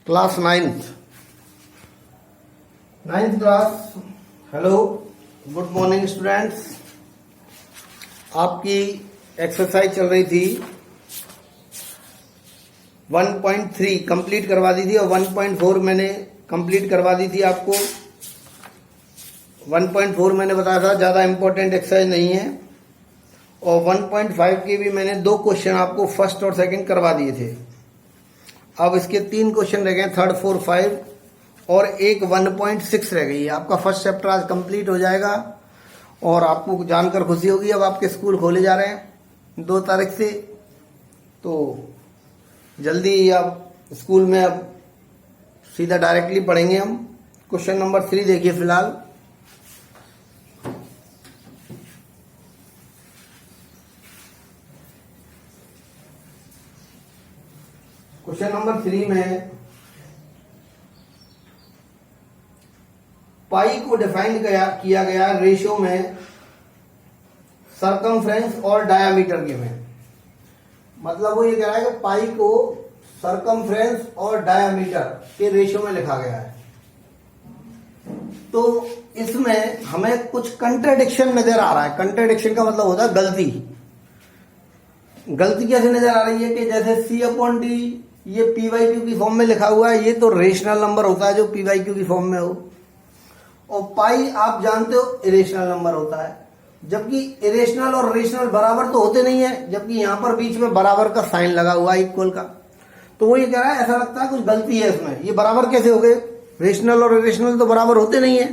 Class ninth class. Hello, good morning students. आपकी exercise चल रही थी 1.3 कंप्लीट करवा दी थी और 1.4 मैंने कंप्लीट करवा दी थी आपको। 1.4 मैंने बताया था ज़्यादा इंपॉर्टेंट एक्सरसाइज नहीं है, और 1.5 के भी मैंने 2 क्वेश्चन आपको फर्स्ट और सेकंड करवा दिए थे। अब इसके 3 क्वेश्चन रह गए, 3, 4, 5 और एक 1.6 रह गई है। आपका फर्स्ट चैप्टर आज कंप्लीट हो जाएगा और आपको जानकर खुशी होगी। अब आपके स्कूल खोले जा रहे हैं 2 तारीख से, तो जल्दी आप स्कूल में अब सीधा डायरेक्टली पढ़ेंगे हम। क्वेश्चन नंबर 3 देखिए फिलहाल। क्वेश्चन नंबर 3 में पाई को डिफाइन किया गया रेशियो में सरकमफ्रेंस और डायामीटर के में। मतलब वो ये कह रहा है कि पाई को सरकमफ्रेंस और डायामीटर के रेशियो में लिखा गया है। तो इसमें हमें कुछ कंट्राडिक्शन नजर आ रहा है। कंट्राडिक्शन का मतलब होता है गलती। गलती कैसे नजर आ रही है कि जैसे C/D ये P/Q की फॉर्म में लिखा हुआ है, ये तो रेशनल नंबर होता है जो P/Q की फॉर्म में हो, और पाई आप जानते हो इरेशनल नंबर होता है। जबकि इरेशनल और रेशनल बराबर तो होते नहीं है, जबकि यहां पर बीच में बराबर का साइन लगा हुआ है, इक्वल का। तो वो ये कह रहा है ऐसा लगता है कुछ गलती है इसमें, ये बराबर कैसे हो गए? रेशनल और इरेशनल तो बराबर होते नहीं है।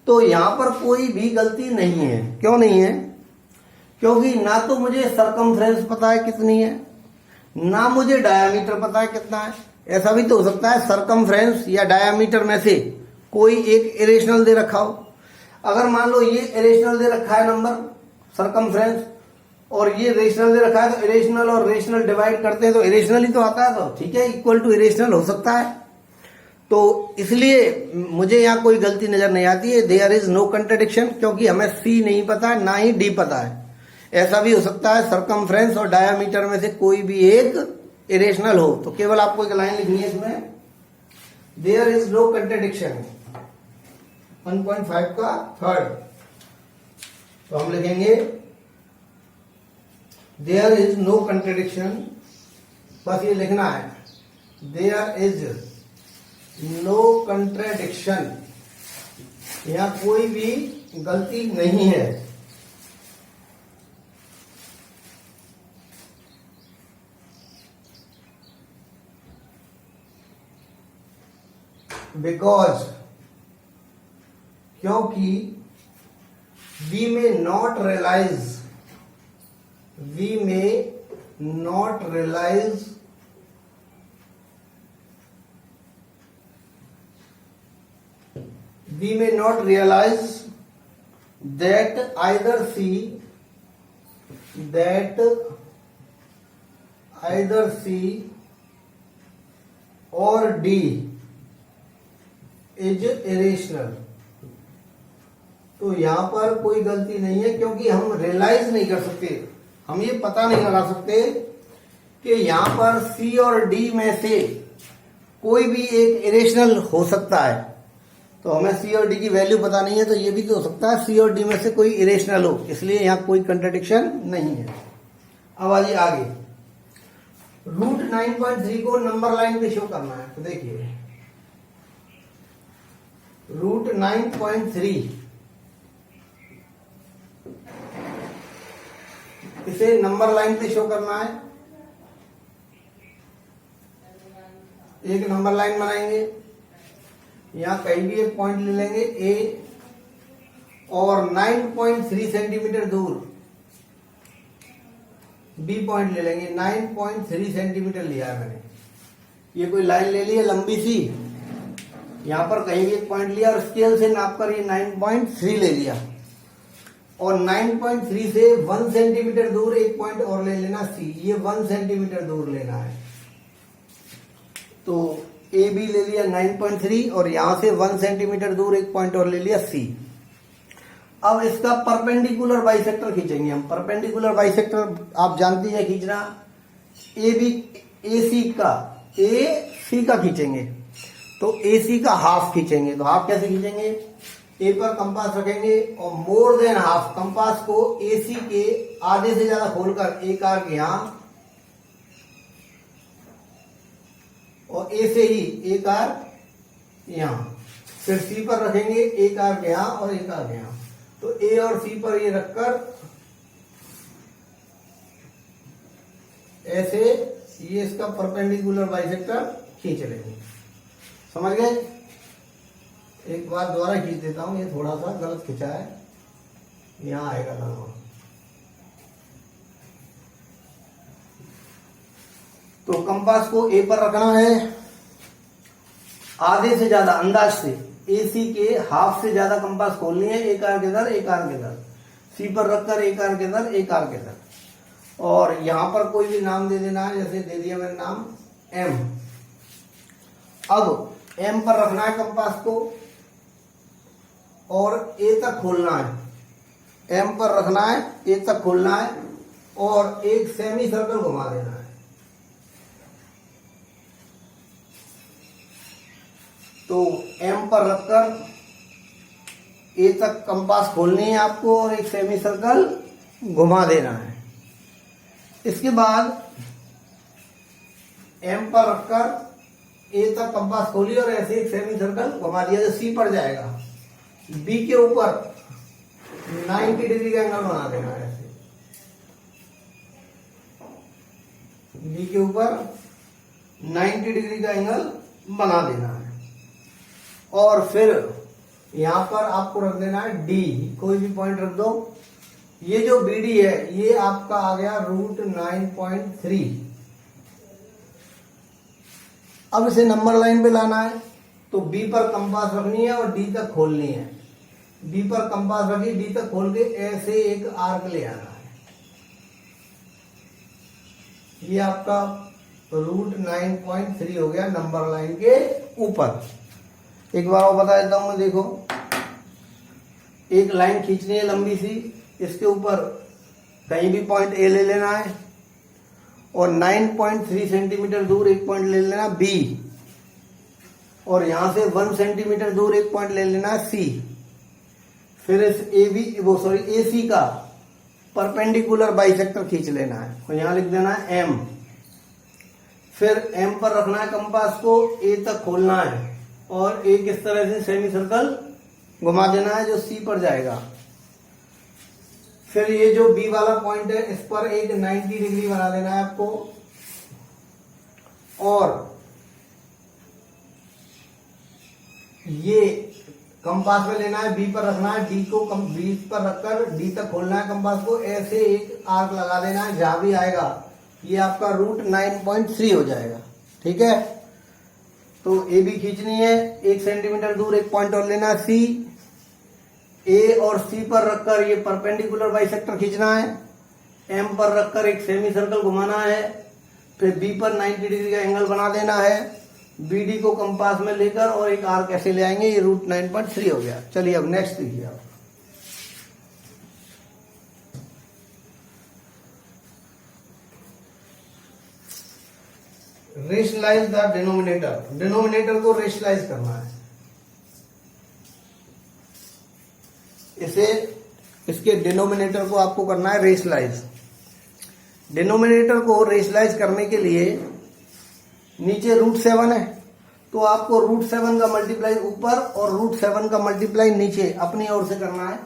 तो यहां पर कोई भी गलती नहीं है। क्यों नहीं है? क्योंकि ना तो मुझे सरकमफ्रेंस पता है कितनी है, ना मुझे डायामीटर पता है कितना है। ऐसा भी तो हो सकता है सरकमफ्रेंस या डायामीटर में से कोई एक इरेशनल दे रखा हो। अगर मान लो ये इरेशनल दे रखा है नंबर सरकमफ्रेंस, और ये रेशनल दे रखा है, तो इरेशनल और रेशनल डिवाइड करते हैं तो इरेशनल ही तो आता है, तो ठीक है, इक्वल टू इरेशनल हो सकता है। तो इसलिए मुझे यहाँ कोई गलती नजर नहीं आती है। देयर इज नो कंट्राडिक्शन, क्योंकि हमें C नहीं पता है ना ही D पता है। ऐसा भी हो सकता है सरकमफ्रेंस और डायामीटर में से कोई भी एक इरेशनल हो। तो केवल आपको एक लाइन लिखनी है इसमें, देयर इज नो कंट्राडिक्शन। 1.5 का थर्ड, तो हम लिखेंगे देयर इज नो कंट्राडिक्शन। बस ये लिखना है, देयर इज नो कंट्राडिक्शन। यहां कोई भी गलती नहीं है। बिकॉज, क्योंकि we may not realise that either C or D is irrational. तो यहां पर कोई गलती नहीं है, क्योंकि हम रियलाइज नहीं कर सकते, हम ये पता नहीं लगा सकते कि यहां पर C और D में से कोई भी एक इरेशनल हो सकता है। तो हमें C और D की वैल्यू पता नहीं है, तो ये भी तो हो सकता है C और D में से कोई इरेशनल हो, इसलिए यहां कोई कंट्राडिक्शन नहीं है। अब आइए आगे, रूट 9.3 को नंबर लाइन पे शो करना है। तो देखिए रूट 9.3 इसे नंबर लाइन पे शो करना है। एक नंबर लाइन बनाएंगे, यहां कहीं भी एक पॉइंट ले लेंगे A, और 9.3 सेंटीमीटर दूर B पॉइंट ले लेंगे। 9.3 सेंटीमीटर लिया है मैंने, ये कोई लाइन ले ली है लंबी सी, यहां पर कहीं भी एक पॉइंट लिया और स्केल से नाप कर ये 9.3 ले लिया, और 9.3 से 1 सेंटीमीटर दूर एक पॉइंट और ले लेना C, ये 1 सेंटीमीटर दूर लेना है। तो A B ले लिया 9.3 और यहां से 1 सेंटीमीटर दूर एक पॉइंट और ले लिया C। अब इसका परपेंडिकुलर बाइसेक्टर खींचेंगे हम। परपेंडिकुलर बाइसेक्टर आप जानते हैं खींचना। AC का सी का खींचेंगे तो ए सी का हाफ खींचेंगे। तो हाफ कैसे खींचेंगे, ए पर कंपास रखेंगे और मोर देन हाफ कंपास को ए सी के आधे से ज्यादा खोलकर एक आर्क यहां और ए से ही एक आर्क यहां, फिर सी पर रखेंगे एक आर्क यहां और एक आर्क यहां। तो ए और सी पर ये रखकर ऐसे ये इसका परपेंडिकुलर बाइसेक्टर खींच लेंगे। समझ गए? एक बार दोबारा खींच देता हूं, ये थोड़ा सा गलत खिंचा है, यहां आएगा लंबा। तो कंपास को ए पर रखना है, आधे से ज्यादा अंदाज से ए सी के हाफ से ज्यादा कंपास खोलनी है, एक आर्क इधर एक आर्क इधर, सी पर रखकर एक आर्क इधर एक आर्क इधर। और यहां पर कोई भी नाम दे देना है, जैसे दे दिया मैंने नाम एम। अब एम पर रखना है कंपास को और ए तक खोलना है। एम पर रखना है, ए तक खोलना है और एक सेमी सर्कल घुमा देना है। तो एम पर रखकर ए तक कंपास खोलनी है आपको और एक सेमी सर्कल घुमा देना है। इसके बाद एम पर रखकर ए तक कंपास खोली और ऐसे एक सेमी सर्कल घुमा दिया जो सी पर जाएगा। बी के ऊपर 90 डिग्री का एंगल बना देना है। ऐसे बी के ऊपर 90 डिग्री का एंगल बना देना है और फिर यहां पर आपको रख देना है डी, कोई भी पॉइंट रख दो। ये जो बी डी है ये आपका आ गया √9.3। अब इसे नंबर लाइन पे लाना है तो बी पर कंपास रखनी है और डी तक खोलनी है। बी पर कंपास रखी, डी तक खोल के ऐसे एक आर्क ले आना है। ये आपका √9.3 हो गया नंबर लाइन के ऊपर। एक बार और बता देता हूं मैं, देखो एक लाइन खींचनी है लंबी सी, इसके ऊपर कहीं भी पॉइंट ए ले लेना है और 9.3 सेंटीमीटर दूर एक पॉइंट ले लेना बी और यहां से 1 सेंटीमीटर दूर एक पॉइंट ले लेना सी। फिर इस ए सी का परपेंडिकुलर बाइसेक्टर खींच लेना है और यहां लिख देना है एम। फिर एम पर रखना है कंपास को, ए तक खोलना है और एक इस तरह से सेमी सर्कल घुमा देना है जो सी पर जाएगा। फिर ये जो बी वाला पॉइंट है इस पर एक 90 डिग्री बना देना है आपको और ये कंपास में लेना है, बी पर रखना है, डी को बी पर रखकर डी तक खोलना है कंपास को, ऐसे एक आर्क लगा देना है। जहां भी आएगा ये आपका √9.3 हो जाएगा। ठीक है, तो ए बी खींचनी है, 1 सेंटीमीटर दूर एक पॉइंट और लेना है सी। ए और सी पर रखकर ये परपेंडिकुलर बाइसेक्टर खींचना है। एम पर रखकर एक सेमी सर्कल घुमाना है। फिर बी पर 90 डिग्री का एंगल बना देना है। बी डी को कंपास में लेकर और एक आर्क ऐसे ले आएंगे। ये √9.3 हो गया। चलिए अब नेक्स्ट देखिए आप। Rationalise the denominator. डिनोमिनेटर को रेशनलाइज करना है। इसके डिनोमिनेटर को आपको करना है रेशनलाइज। डिनोमिनेटर को रेशनलाइज करने के लिए नीचे √7 है तो आपको √7 का मल्टीप्लाई ऊपर और √7 का मल्टीप्लाई नीचे अपनी ओर से करना है।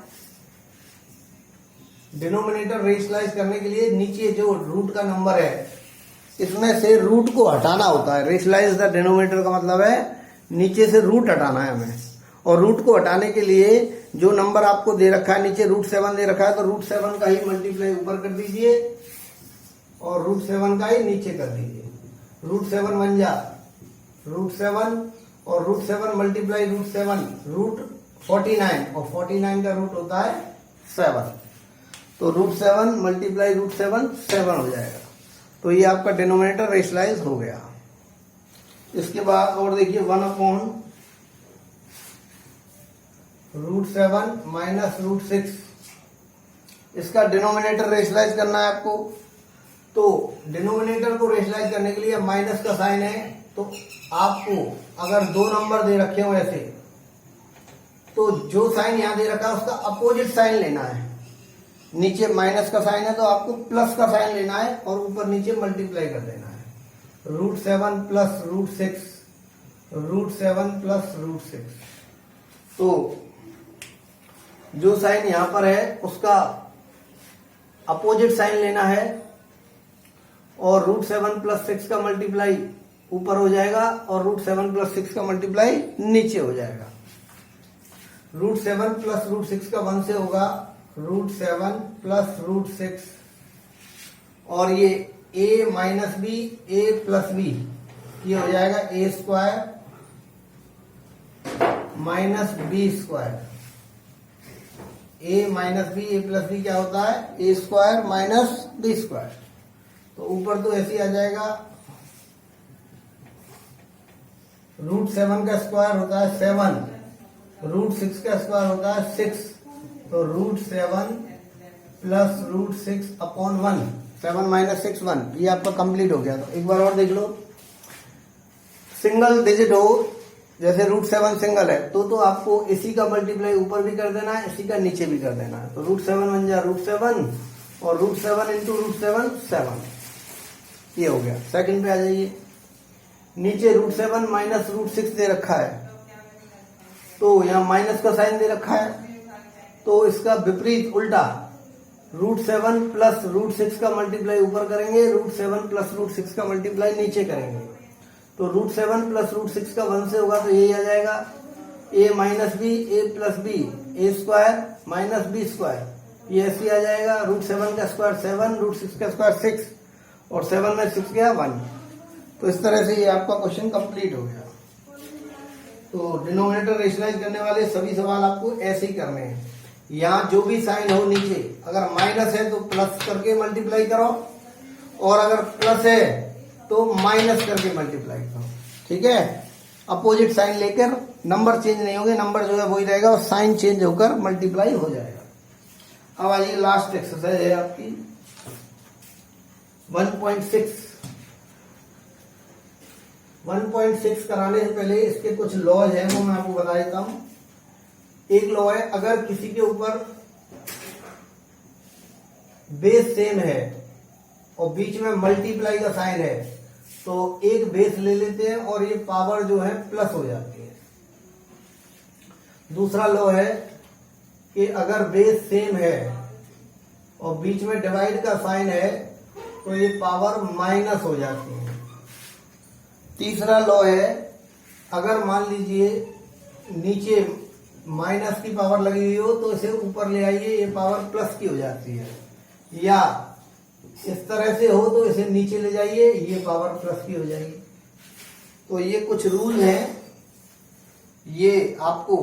डिनोमिनेटर रेशनलाइज करने के लिए नीचे जो रूट का नंबर है इसमें से रूट को हटाना होता है। रेशनलाइज द डिनोमिनेटर का मतलब है नीचे से रूट हटाना है हमें। और रूट को हटाने के लिए जो नंबर आपको दे रखा है, नीचे √7 दे रखा है तो √7 का ही मल्टीप्लाई ऊपर कर दीजिए और √7 का ही नीचे कर दीजिए। √7 बन जा √7 और √7 मल्टीप्लाई √7 √49 और 49 का रूट होता है 7। तो √7 मल्टीप्लाई √7 7 हो जाएगा। तो ये आपका डिनोमिनेटर रेशनलाइज हो गया। इसके बाद और देखिए 1/√7 माइनस √6, इसका डिनोमिनेटर रेशनलाइज करना है आपको। तो डिनोमिनेटर को रेशनलाइज करने के लिए माइनस का साइन है तो आपको अगर 2 नंबर दे रखे हो ऐसे, तो जो साइन यहाँ दे रखा है उसका अपोजिट साइन लेना है। नीचे माइनस का साइन है तो आपको प्लस का साइन लेना है और ऊपर नीचे मल्टीप्लाई कर देना है। √7 प्लस √6, √7 प्लस √6। तो जो साइन यहां पर है उसका अपोजिट साइन लेना है और √7 प्लस 6 का मल्टीप्लाई ऊपर हो जाएगा और √7 प्लस 6 का मल्टीप्लाई नीचे हो जाएगा। √7 प्लस √6 का 1 से होगा √7 प्लस √6 और ये a minus b a plus b, ये हो जाएगा a² minus b²। a minus b a plus b क्या होता है? a² minus b²। तो ऊपर तो ऐसे ही आ जाएगा। √7 का स्क्वायर होता है 7, √6 का स्क्वायर होता है 6, तो √7 प्लस √6 अपॉन 1, 7 माइनस 6 1, ये आपका कंप्लीट हो गया। तो एक बार और देख लो, सिंगल डिजिट हो जैसे √7 सिंगल है तो आपको इसी का मल्टीप्लाई ऊपर भी कर देना है, इसी का नीचे भी कर देना है। तो √7 बन जाए √7 और √7 इंटू √7 7, ये हो गया। सेकंड पे आ जाइए, नीचे √7 माइनस √6 दे रखा है तो यहाँ माइनस का साइन दे रखा है, तो इसका विपरीत उल्टा √7 प्लस √6 का मल्टीप्लाई ऊपर करेंगे, √7 प्लस √6 का मल्टीप्लाई नीचे करेंगे। तो √7 प्लस √6 का 1 से होगा तो यही आ जाएगा a minus b a plus b a² minus b², ये ऐसे आ जाएगा। √7 का स्क्वायर 7, √6 का स्क्वायर 6 और 7 में 6 गया 1। तो इस तरह से ये आपका क्वेश्चन कंप्लीट हो गया। तो डिनोमिनेटर रेशनलाइज करने वाले सभी सवाल आपको ऐसे ही करने हैं। यहाँ जो भी साइन हो नीचे, अगर माइनस है तो प्लस करके मल्टीप्लाई करो और अगर प्लस है तो माइनस करके मल्टीप्लाई करो, ठीक है। अपोजिट साइन लेकर, नंबर चेंज नहीं होंगे, नंबर जो है वही रहेगा और साइन चेंज होकर मल्टीप्लाई हो जाएगा। अब आइए लास्ट एक्सरसाइज है आपकी 1.6। 1.6 कराने से पहले इसके कुछ लॉज हैं वो मैं आपको बता देता हूं। एक लॉ है, अगर किसी के ऊपर बेस सेम है और बीच में मल्टीप्लाई का साइन है तो एक बेस ले लेते हैं और ये पावर जो है प्लस हो जाती है। दूसरा लॉ है कि अगर बेस सेम है और बीच में डिवाइड का साइन है तो ये पावर माइनस हो जाती है। तीसरा लॉ है, अगर मान लीजिए नीचे माइनस की पावर लगी हुई हो तो इसे ऊपर ले आइए, ये पावर प्लस की हो जाती है। या इस तरह से हो तो इसे नीचे ले जाइए, ये पावर प्लस की हो जाएगी। तो ये कुछ रूल हैं, ये आपको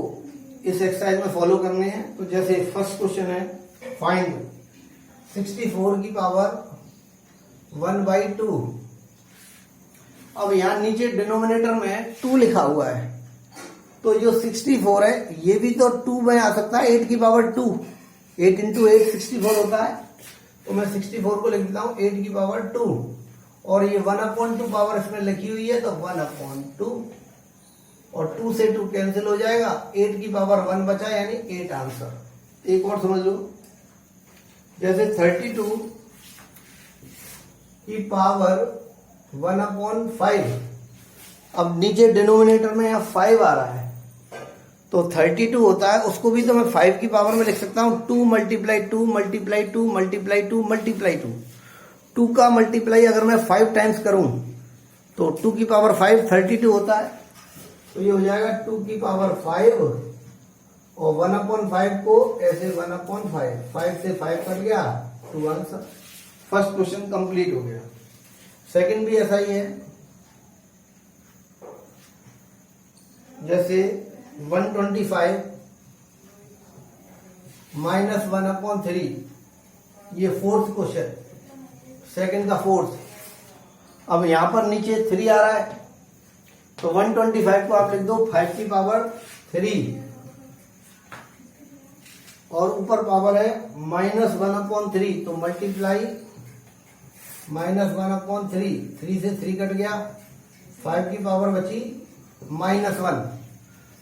इस एक्सरसाइज में फॉलो करने हैं। तो जैसे फर्स्ट क्वेश्चन है, फाइंड 64 की पावर 1/2। अब यहां नीचे डिनोमिनेटर में 2 लिखा हुआ है तो जो 64 है ये भी तो 2 में आ सकता है, 8 की पावर 2, 8 इंटू 8 64 होता है। तो मैं 64 को लिख देता हूं 8 की पावर 2 और ये 1/2 पावर इसमें लिखी हुई है तो 1/2 और 2 से 2 कैंसिल हो जाएगा, 8 की पावर 1 बचा यानी 8 आंसर। एक और समझ लो, जैसे 32 की पावर 1/5। अब नीचे डिनोमिनेटर में यहाँ 5 आ रहा है तो 32 होता है, उसको भी तो मैं 5 की पावर में लिख सकता हूँ 2 मल्टीप्लाई 2 मल्टीप्लाई 2 मल्टीप्लाई 2 मल्टीप्लाई 2। 2 का मल्टीप्लाई अगर मैं 5 टाइम्स करूं तो 2 की पावर 5 32 होता है। तो ये हो जाएगा 2 की पावर 5 और 1/5 को ऐसे 1/5, 5 से 5 कट गया 2 आंसर। फर्स्ट क्वेश्चन कंप्लीट हो गया। सेकंड भी ऐसा ही है, जैसे 125 माइनस 1/3, ये फोर्थ क्वेश्चन, सेकंड का फोर्थ। अब यहां पर नीचे 3 आ रहा है तो 125 को आप लिख दो 5 की पावर 3 और ऊपर पावर है -1/3 तो मल्टीप्लाई -1/3, 3 से 3 कट गया 5 की पावर बची -1,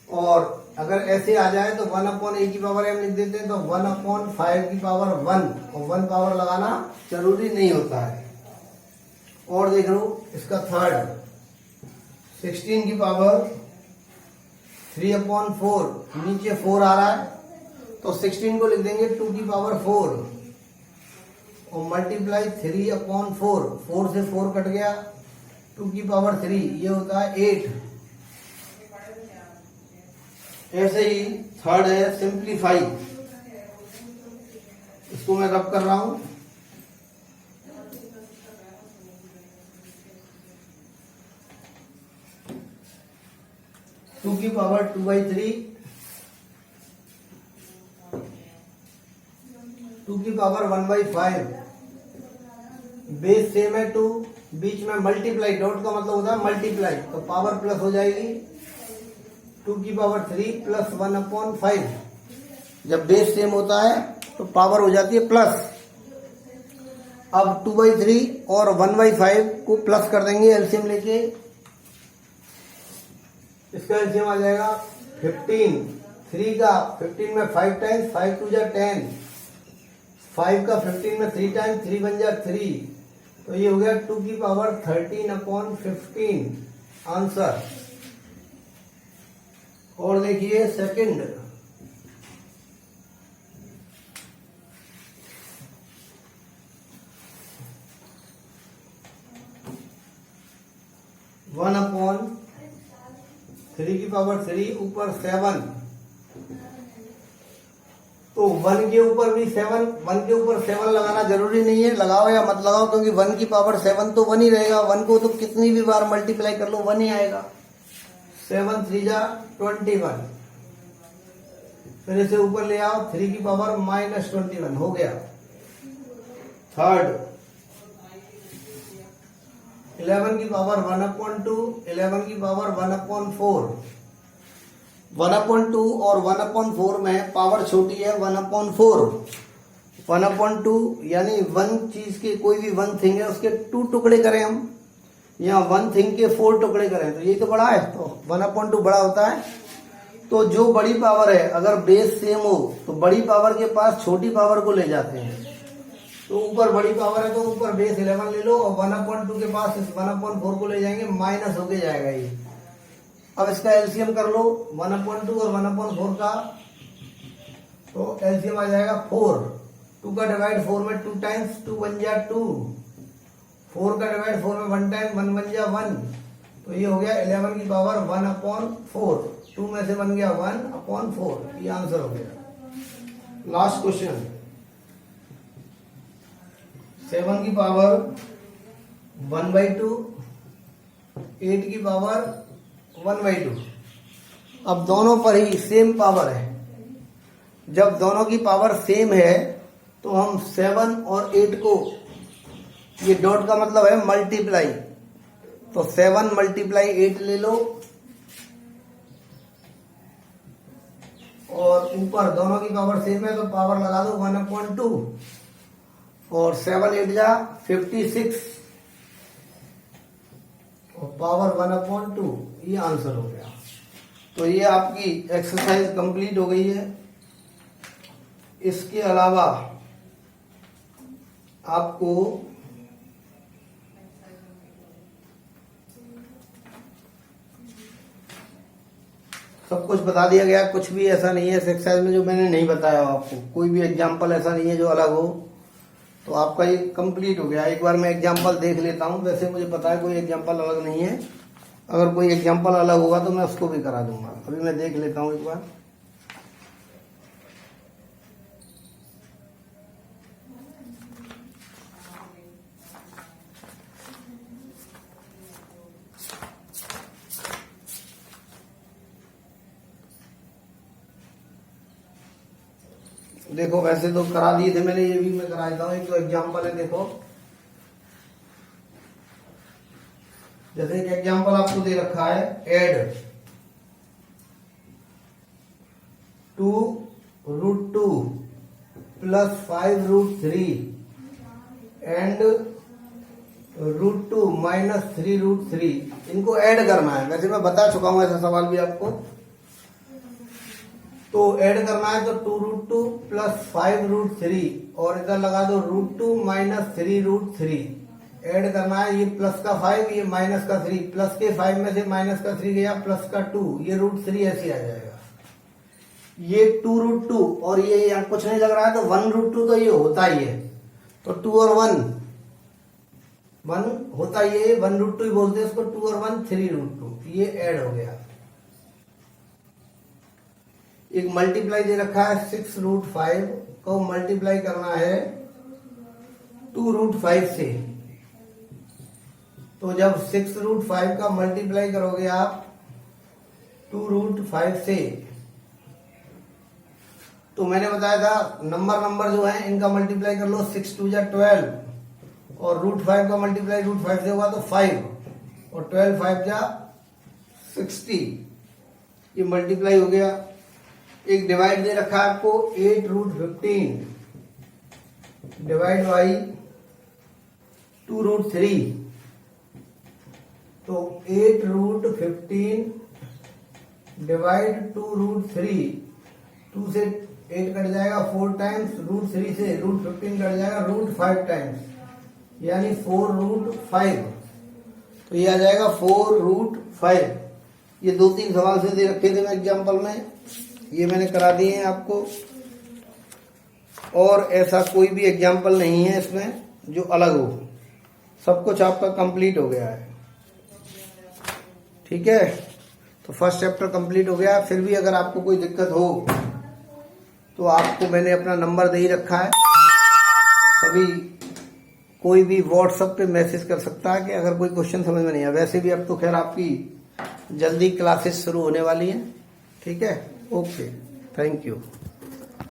और अगर ऐसे आ जाए तो 1/a की पावर m लिख देते हैं, तो 1/5 की पावर 1, और 1 पावर लगाना जरूरी नहीं होता है। और देख लो इसका थर्ड, 16 की पावर 3/4, नीचे 4 आ रहा है तो 16 को लिख देंगे 2 की पावर 4, और मल्टीप्लाई 3/4, 4 से 4 कट गया, 2 की पावर 3, ये होता है 8। ऐसे ही थर्ड है सिंप्लीफाई, इसको मैं रब कर रहा हूं। टू की पावर 2/3, 2 की पावर 1/5, बेस सेम है 2, बीच में मल्टीप्लाई, डॉट का मतलब होता है मल्टीप्लाई, तो पावर प्लस हो जाएगी 2 की पावर 3 प्लस 1/5। जब बेस सेम होता है तो पावर हो जाती है प्लस। अब 2/3 और 1/5 को प्लस कर देंगे एलसीएम लेके, इसका एलसीएम आ जाएगा 15, 3 का 15 में 5 टाइम्स, 5 2 जा 10, 5 का 15 में 3 टाइम्स, 3 1 जा 3, तो ये हो गया 2 की पावर 13/15 आंसर। और देखिए सेकंड, वन अपॉन 3 की पावर 3 ऊपर 7, तो 1 के ऊपर भी 7, 1 के ऊपर 7 लगाना जरूरी नहीं है, लगाओ या मत लगाओ, क्योंकि 1 की पावर 7 तो 1 ही रहेगा, 1 को तो कितनी भी बार मल्टीप्लाई कर लो 1 ही आएगा। 7 3 जा 21, फिर इसे ऊपर ले आओ, 3 की पावर -21 हो गया। थर्ड 11 की पावर 1/2, 11 की पावर 1/4, 1/2 और 1/4 में पावर छोटी है 1/4, 1/2 यानी 1 चीज के, कोई भी 1 थिंग है उसके 2 टुकड़े करें हम, यहाँ 1 थिंग के 4 टुकड़े करें, तो ये तो बड़ा है, तो 1/2 बड़ा होता है। तो जो बड़ी पावर है अगर बेस सेम हो तो बड़ी पावर के पास छोटी पावर को ले जाते हैं, तो ऊपर बड़ी पावर है तो ऊपर बेस 11 ले लो, और 1/2 के पास इस 1/4 को ले जाएंगे, माइनस होके जाएगा ये। अब इसका एलसीएम कर लो 1/2 और 1/4 का, तो एलसीएम आ जाएगा 4, 2 का डिवाइड 4 में 2 टाइम्स, 2 1 जा 2, 4 का डिवाइड 4 में 1 टाइम, 1 1 जा 1, तो ये हो गया 11 की पावर 1/4, 2 में से बन गया 1/4, ये आंसर हो गया। लास्ट क्वेश्चन, 7 की पावर 1/2, 8 की पावर 1/2। अब दोनों पर ही सेम पावर है, जब दोनों की पावर सेम है तो हम 7 और 8 को, ये डॉट का मतलब है मल्टीप्लाई, तो 7 × 8 ले लो, और ऊपर दोनों की पावर सेम है तो पावर लगा दो 1/2, और 7 8 जा 56, और पावर 1/2, ये आंसर हो गया। तो ये आपकी एक्सरसाइज कंप्लीट हो गई है। इसके अलावा आपको सब कुछ बता दिया गया, कुछ भी ऐसा नहीं है इस एक्सरसाइज में जो मैंने नहीं बताया हो आपको, कोई भी एग्जाम्पल ऐसा नहीं है जो अलग हो, तो आपका ये कंप्लीट हो गया। एक बार मैं एग्जाम्पल देख लेता हूँ, वैसे मुझे पता है कोई एग्जाम्पल अलग नहीं है, अगर कोई एग्जाम्पल अलग होगा तो मैं उसको भी करा दूंगा। अभी मैं देख लेता हूँ एक बार। देखो वैसे तो करा दिए थे मैंने, ये भी मैं करा देता हूँ। एक तो एग्जाम्पल है, देखो जैसे एक एग्जाम्पल आपको दे रखा है, एड 2√2 + 5√3 एंड √2 माइनस 3√3, इनको ऐड करना है। वैसे मैं बता चुका हूं ऐसा सवाल भी आपको। तो ऐड करना है तो 2√2 प्लस 5√3 और इधर लगा दो √2 माइनस 3√3। ऐड करना है, ये प्लस का 5 ये माइनस का 3, प्लस के 5 में से माइनस का 3 गया, प्लस का 2, ये √3 ऐसे आ जाएगा। ये 2√2 और ये यहाँ कुछ नहीं लग रहा है तो 1√2 तो ये होता ही है। तो 2 और 1 होता ये 1√2 ही बोलते हैं इसको। 2 और 1 3√2, ये ऐड हो गया। एक मल्टीप्लाई दे रखा है 6√5 को मल्टीप्लाई करना है 2√5 से। तो जब 6√5 का मल्टीप्लाई करोगे आप 2√5 से, तो मैंने बताया था नंबर जो है इनका मल्टीप्लाई कर लो। 6 2 जा 12 और √5 का मल्टीप्लाई √5 से होगा तो 5 और 12 5 जा 60, ये मल्टीप्लाई हो गया। एक डिवाइड दे रखा है आपको 8√15 डिवाइड बाई 2√3, तो 8√15 डिवाइड 2√3, 2 से 8 कट जाएगा 4 टाइम्स, √3 से √15 कट जाएगा √5 टाइम्स, यानी 4√5। तो ये आ जाएगा 4√5। ये 2-3 सवाल से दे रखे थे मैं एग्जाम्पल में, ये मैंने करा दिए हैं आपको। और ऐसा कोई भी एग्जाम्पल नहीं है इसमें जो अलग हो, सब कुछ आपका कंप्लीट हो गया है। ठीक है, तो फर्स्ट चैप्टर कंप्लीट हो गया। फिर भी अगर आपको कोई दिक्कत हो तो आपको मैंने अपना नंबर दे ही रखा है, सभी कोई भी व्हाट्सएप पे मैसेज कर सकता है कि अगर कोई क्वेश्चन समझ में नहीं आया। वैसे भी अब तो खैर आपकी जल्दी क्लासेस शुरू होने वाली हैं। ठीक है, ओके, थैंक यू।